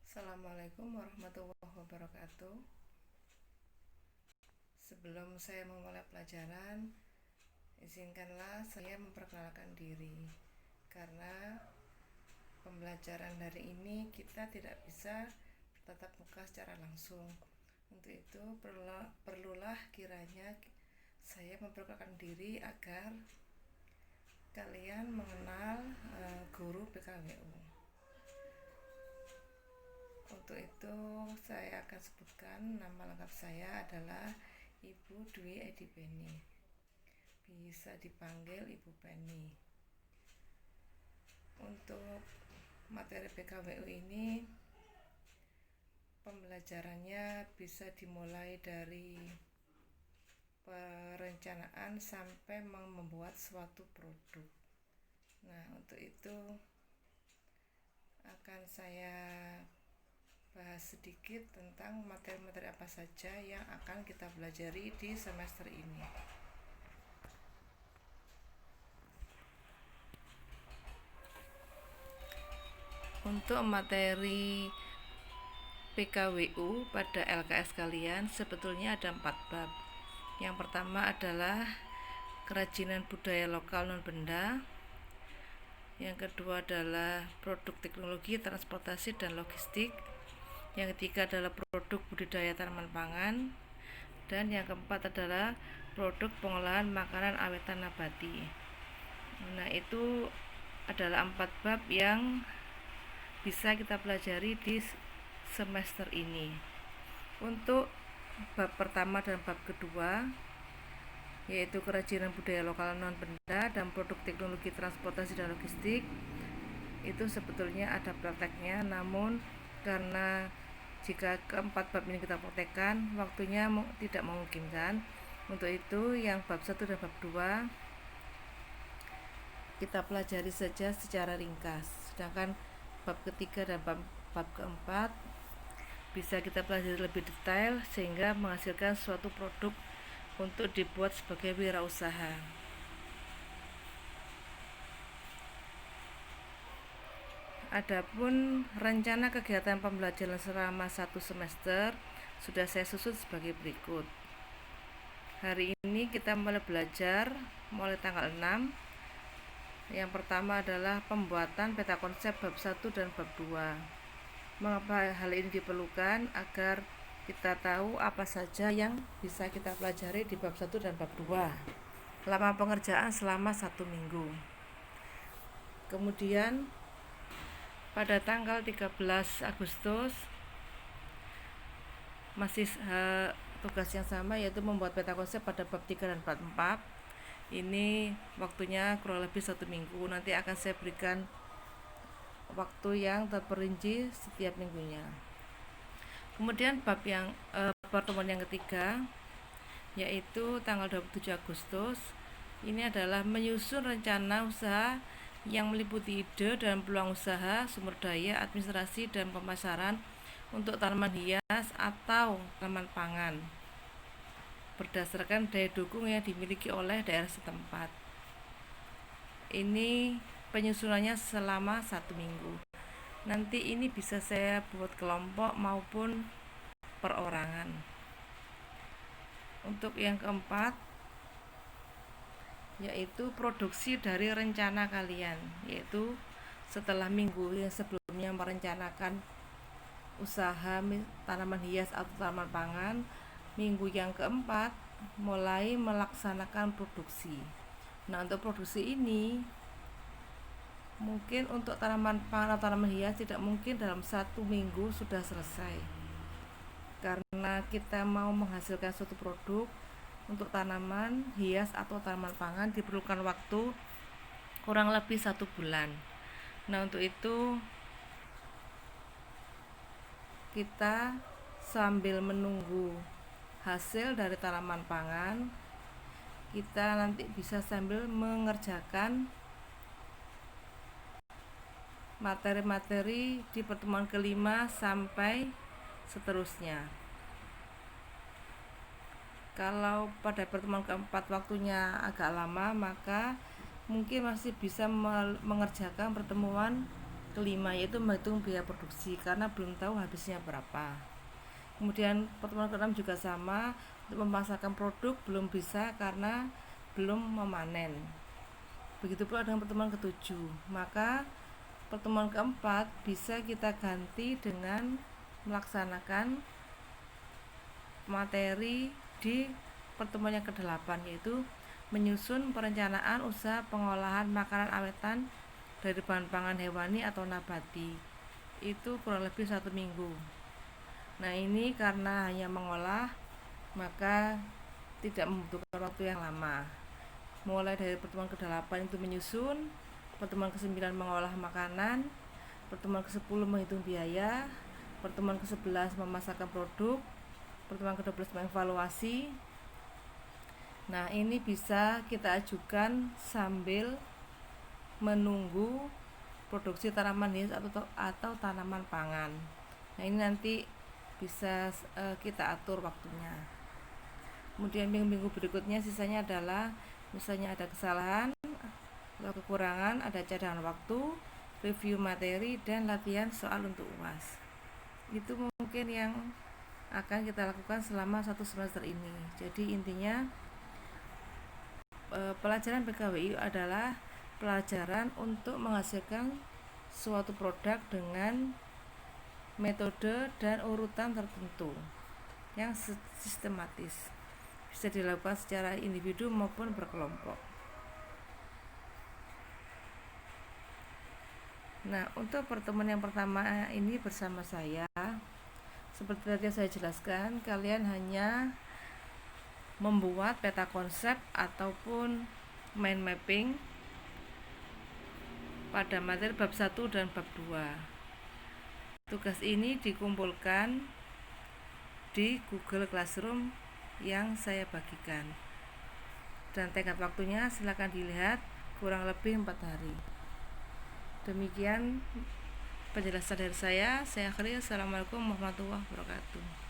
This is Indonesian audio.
Assalamualaikum warahmatullahi wabarakatuh. Sebelum saya memulai pelajaran, izinkanlah saya memperkenalkan diri. Karena pembelajaran hari ini kita tidak bisa bertatap muka secara langsung. Untuk itu perlulah kiranya saya memperkenalkan diri agar kalian mengenal guru PKWU. Untuk itu saya akan sebutkan nama lengkap saya adalah Ibu Dwi Edi Penny. Bisa dipanggil Ibu Penny. Untuk materi PKWU ini pembelajarannya bisa dimulai dari perencanaan sampai membuat suatu produk. Nah, untuk itu akan saya bahas sedikit tentang materi-materi apa saja yang akan kita pelajari di semester ini. Untuk materi PKWU pada LKS kalian sebetulnya ada 4 bab. Yang pertama adalah kerajinan budaya lokal non-benda. Yang kedua adalah produk teknologi, transportasi, dan logistik. Yang ketiga adalah produk budidaya tanaman pangan. Dan yang keempat adalah produk pengolahan makanan awetan nabati. Nah, itu adalah 4 bab yang bisa kita pelajari di semester ini. Untuk bab pertama dan bab kedua, yaitu kerajinan budaya lokal non benda dan produk teknologi transportasi dan logistik, itu sebetulnya ada prakteknya, namun karena jika keempat bab ini kita praktekkan, waktunya tidak memungkinkan. Untuk itu yang bab 1 dan bab 2 kita pelajari saja secara ringkas, sedangkan bab ketiga dan bab keempat bisa kita pelajari lebih detail sehingga menghasilkan suatu produk untuk dibuat sebagai wirausaha. Adapun rencana kegiatan pembelajaran selama 1 semester sudah saya susun sebagai berikut. Hari ini kita mulai belajar mulai tanggal 6. Yang pertama adalah pembuatan peta konsep bab 1 dan bab 2. Mengapa hal ini diperlukan? Agar kita tahu apa saja yang bisa kita pelajari di bab 1 dan bab 2. Lama pengerjaan selama 1 minggu. Kemudian pada tanggal 13 Agustus masih tugas yang sama, yaitu membuat peta konsep pada bab 3 dan bab 4. Ini waktunya kurang lebih 1 minggu. Nanti akan saya berikan waktu yang terperinci setiap minggunya. Kemudian pertemuan yang ketiga, yaitu tanggal 27 Agustus. Ini adalah menyusun rencana usaha yang meliputi ide dan peluang usaha, sumber daya, administrasi, dan pemasaran untuk tanaman hias atau tanaman pangan berdasarkan daya dukung yang dimiliki oleh daerah setempat. Ini penyusunannya selama 1 minggu. Nanti ini bisa saya buat kelompok maupun perorangan. Untuk yang keempat, yaitu produksi dari rencana kalian, yaitu setelah minggu yang sebelumnya merencanakan usaha tanaman hias atau tanaman pangan, minggu yang keempat mulai melaksanakan produksi. Nah, untuk produksi ini mungkin untuk tanaman pangan atau tanaman hias tidak mungkin dalam 1 minggu sudah selesai, karena kita mau menghasilkan suatu produk untuk tanaman hias atau tanaman pangan diperlukan waktu kurang lebih 1 bulan. Nah, untuk itu kita sambil menunggu hasil dari tanaman pangan, kita nanti bisa sambil mengerjakan materi-materi di pertemuan kelima sampai seterusnya. Kalau pada pertemuan keempat waktunya agak lama, maka mungkin masih bisa mengerjakan pertemuan kelima yaitu menghitung biaya produksi karena belum tahu habisnya berapa. Kemudian pertemuan keenam juga sama, untuk memasarkan produk belum bisa karena belum memanen. Begitu pula dengan pertemuan ketujuh. Maka pertemuan keempat bisa kita ganti dengan melaksanakan materi di pertemuan yang ke-8, yaitu menyusun perencanaan usaha pengolahan makanan awetan dari bahan pangan hewani atau nabati. Itu kurang lebih 1 minggu. Nah, ini karena hanya mengolah, maka tidak membutuhkan waktu yang lama. Mulai dari pertemuan ke-8 itu menyusun, pertemuan ke-9 mengolah makanan, pertemuan ke-10 menghitung biaya, pertemuan ke-11 memasarkan produk, pertemuan ke-12 mengevaluasi. Nah, ini bisa kita ajukan sambil menunggu produksi tanaman hias atau tanaman pangan. Nah, ini nanti bisa kita atur waktunya. Kemudian minggu-minggu berikutnya sisanya adalah misalnya ada kesalahan atau kekurangan, ada cadangan waktu, review materi, dan latihan soal untuk UAS. Itu mungkin yang akan kita lakukan selama 1 semester ini. Jadi intinya pelajaran PKWI adalah pelajaran untuk menghasilkan suatu produk dengan metode dan urutan tertentu yang sistematis, bisa dilakukan secara individu maupun berkelompok. Nah, untuk pertemuan yang pertama ini bersama saya, seperti tadi saya jelaskan, kalian hanya membuat peta konsep ataupun mind mapping pada materi bab 1 dan bab 2. Tugas ini dikumpulkan di Google Classroom yang saya bagikan. Dan tenggat waktunya silakan dilihat, kurang lebih 4 hari. Demikian penjelasan dari saya akhiri. Assalamualaikum warahmatullahi wabarakatuh.